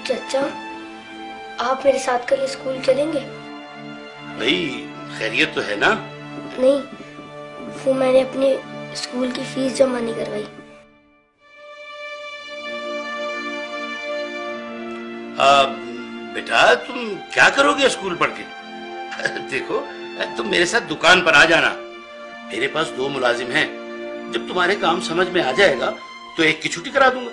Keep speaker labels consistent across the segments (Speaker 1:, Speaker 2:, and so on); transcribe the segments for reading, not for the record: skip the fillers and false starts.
Speaker 1: चाचा, आप मेरे साथ कल स्कूल चलेंगे?
Speaker 2: भाई खैरियत तो है ना?
Speaker 1: नहीं, वो मैंने अपने स्कूल की फीस जमा नहीं करवाई।
Speaker 2: बेटा तुम क्या करोगे स्कूल पढ़ के? देखो तुम मेरे साथ दुकान पर आ जाना, मेरे पास 2 मुलाजिम हैं। जब तुम्हारे काम समझ में आ जाएगा तो एक की छुट्टी करा दूंगा।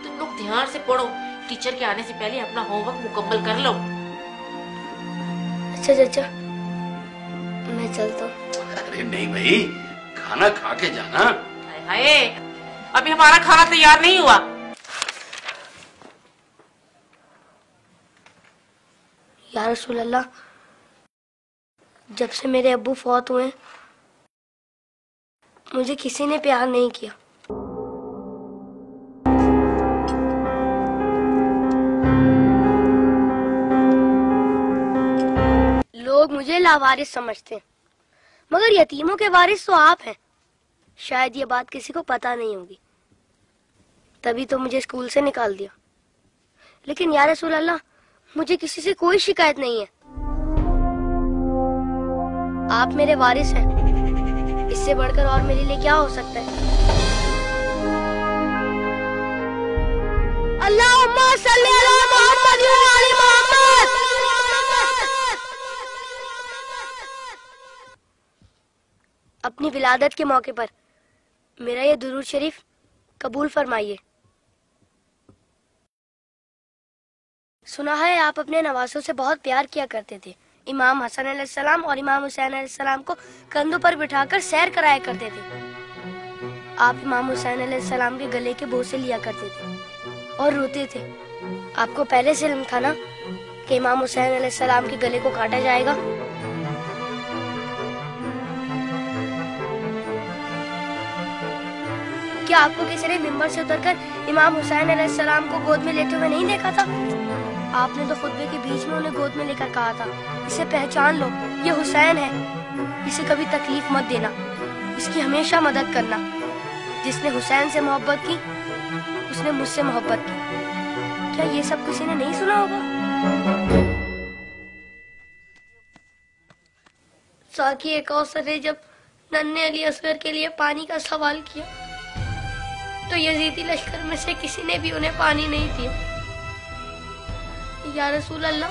Speaker 3: तुम लोग ध्यान से पढ़ो, टीचर के आने से पहले अपना होमवर्क मुकम्मल कर लो।
Speaker 1: अच्छा चाचा, मैं चलता हूँ।
Speaker 2: अरे नहीं भाई, खाना खा के जाना।
Speaker 3: हाय, अभी हमारा खाना तैयार नहीं हुआ।
Speaker 1: या रसूल अल्लाह, जब से मेरे अब्बू फौत हुए मुझे किसी ने प्यार नहीं किया। लोग मुझे लावारिस समझते हैं, मगर यतीमों के वारिस तो आप हैं। शायद ये बात किसी को पता नहीं होगी, तभी तो मुझे स्कूल से निकाल दिया। लेकिन या रसूल अल्लाह, मुझे किसी से कोई शिकायत नहीं है। आप मेरे वारिस हैं, इससे बढ़कर और मेरे लिए क्या हो सकता है? अल्लाहुम्मा सल्ली अला मुहम्मद व आले मुहम्मद। अपनी विलादत के मौके पर मेरा ये दुरूद शरीफ कबूल फरमाइए। सुना है आप अपने नवासों से बहुत प्यार किया करते थे। इमाम हसन अलैहिस्सलाम और इमाम हुसैन अलैहिस्सलाम को कंधों पर बिठाकर सैर कराया करते थे। आप इमाम हुसैन अलैहिस्सलाम के गले के बोसे लिया करते थे और रोते थे। आपको पहले से इल्म था ना कि इमाम हुसैन अलैहिस्सलाम के गले को काटा जाएगा? क्या आपको किसी ने मिंबर से उतरकर इमाम हुसैन अलैहिस्सलाम को गोद में लेते हुए नहीं देखा था? आपने तो खुतबे के बीच में उन्हें गोद में लेकर कहा था, इसे पहचान लो, ये हुसैन है, इसे कभी तकलीफ मत देना, इसकी हमेशा मदद करना। जिसने हुसैन से मोहब्बत की उसने मुझसे मोहब्बत की। क्या ये सब किसी ने नहीं सुना होगा? साकी कौसर ने जब नन्हे अली असगर के लिए पानी का सवाल किया तो यजीदी लश्कर में से किसी ने भी उन्हें पानी नहीं दिया। या रसूल अल्लाह,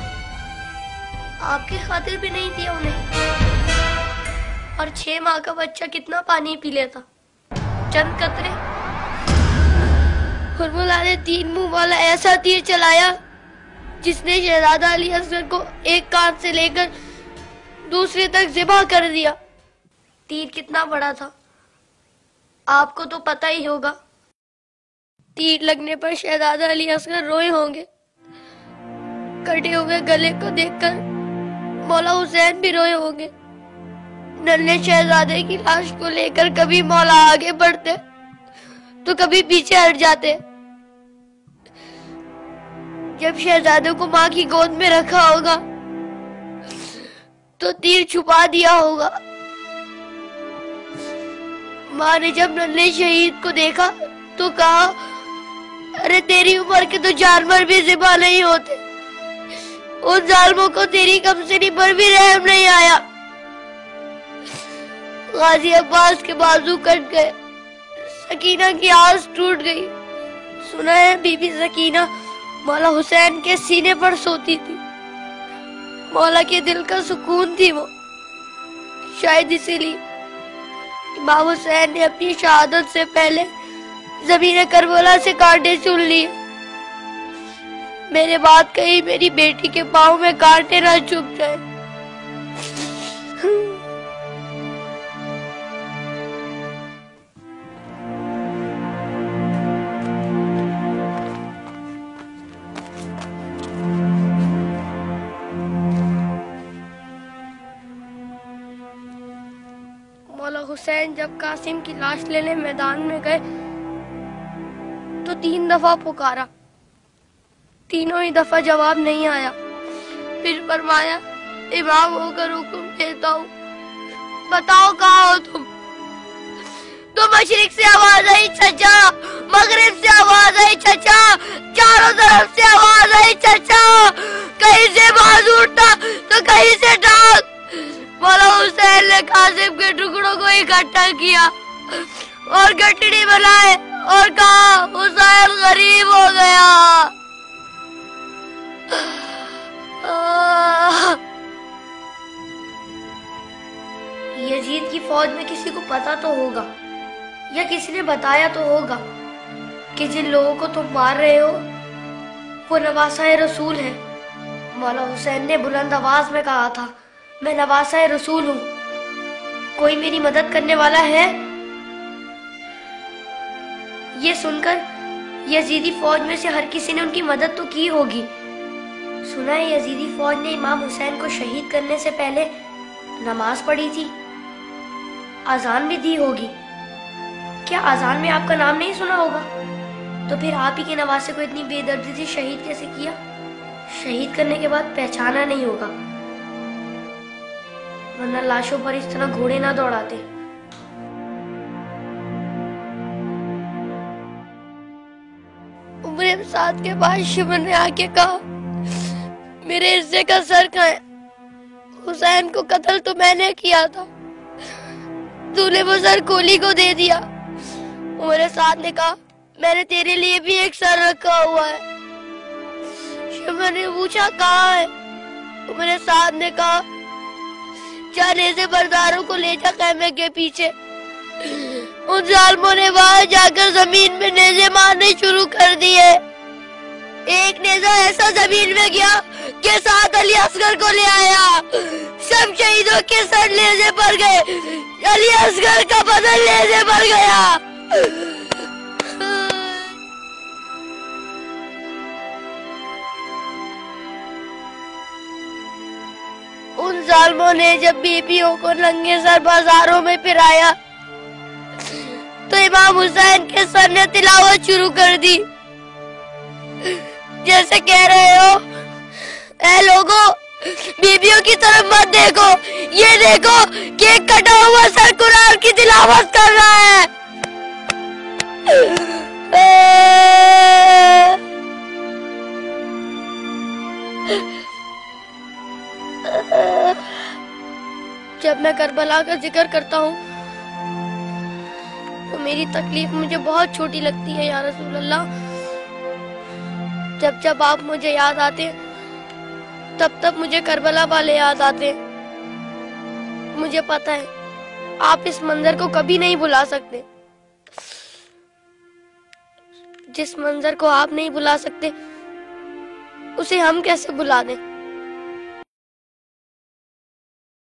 Speaker 1: आपकी खातिर भी नहीं दिया उन्हें। और 6 माह का बच्चा कितना पानी पी लेता? चंद कतरे। हुर्मुला ने 3 मुंह वाला ऐसा तीर चलाया जिसने शहजादा अली असगर को एक कान से लेकर दूसरे तक ज़िबा कर दिया। तीर कितना बड़ा था आपको तो पता ही होगा। तीर लगने पर शहजादा अली असगर रोए होंगे। कटे हुए गले को देखकर मौला हुसैन भी रोए होंगे। नन्हे शहजादे की लाश को लेकर कभी मौला आगे बढ़ते तो कभी पीछे हट जाते। जब शहजादे को माँ की गोद में रखा होगा तो तीर छुपा दिया होगा। माँ ने जब नन्हे शहीद को देखा तो कहा, अरे तेरी उम्र के तो जानवर भी ज़िबा नहीं होते, उन जालिमों को तेरी कमसिनी पर भी रहम नहीं आया। गाजी अब्बास के बाजू कट गए, सकीना की आस टूट गई। सुना है बीबी सकीना मौला हुसैन के सीने पर सोती थी। मौला के दिल का सुकून थी वो। शायद इसीलिए इमाम हुसैन ने अपनी शहादत से पहले ज़मीन करबला से कांटे चुन लिए। मेरे बात कहीं मेरी बेटी के पाँव में कांटे ना चुभ जाए। मौला हुसैन जब कासिम की लाश लेने मैदान में गए तो 3 दफा पुकारा, तीनों ही दफा जवाब नहीं आया। फिर फरमाया, इमाम होकर हुक्म देता हूँ, बताओ कहाँ हो तुम? तो मशरिक से आवाज आई, चचा। मगरिब से आवाज आई, चचा। चारों तरफ इकट्ठा किया और गठड़ी बनाए और कहा हुसैन गरीब हो गया। यजीद की फौज में किसी को पता तो होगा या किसी ने बताया तो होगा कि जिन लोगों को तुम मार रहे हो वो नवासा रसूल है। मौला हुसैन ने बुलंद आवाज में कहा था, मैं नवासा रसूल हूँ, कोई मेरी मदद करने वाला है? ये सुनकर यजीदी फौज में से हर किसी ने उनकी मदद तो की होगी। सुना है यजीदी फौज ने इमाम हुसैन को शहीद करने से पहले नमाज पढ़ी थी, अजान भी दी होगी। क्या अजान में आपका नाम नहीं सुना होगा? तो फिर आप ही के नवासे को इतनी बेदर्दी से शहीद कैसे किया? शहीद करने के बाद पहचाना नहीं होगा, वरना लाशों पर इस तरह घोड़े ना दौड़ाते। उम्र साथ के बाद शिवन ने आके कहा, मेरे हिस्से का सर कहाँ है? हुसैन को कत्ल तो मैंने किया था, तूने वो सर कोली को दे दिया। उमर साथ ने कहा, मैंने तेरे लिए भी एक सर रखा हुआ है। शिवन ने पूछा, कहाँ है? उमर साथ ने कहा, जाने से बरदारों को ले जा खैमे के पीछे। उन जालिमों ने वहां जाकर जमीन में नेज़े मारने शुरू कर दिए। एक नेज़ा ऐसा जमीन में गया कि साथ अली असगर को ले आया। सब शहीदों के सर नेज़े पर गए, अली असगर का बदन नेज़े पर गया। उन जालिमों ने जब बीबियों को नंगे सर बाजारों में फिराया तो इमाम हुसैन के सर ने तिलावत शुरू कर दी, जैसे कह रहे हो, ऐ लोगों, बीबियों की तरफ मत देखो, ये देखो कि एक कटा हुआ सर कुरान की तिलावत कर रहा है। जब मैं करबला का जिक्र करता हूँ तो मेरी तकलीफ मुझे बहुत छोटी लगती है या रसूल अल्लाह। जब जब आप मुझे याद आते तब तब मुझे करबला वाले याद आते। मुझे पता है आप इस मंजर को कभी नहीं भुला सकते। जिस मंजर को आप नहीं भुला सकते उसे हम कैसे भुला दें?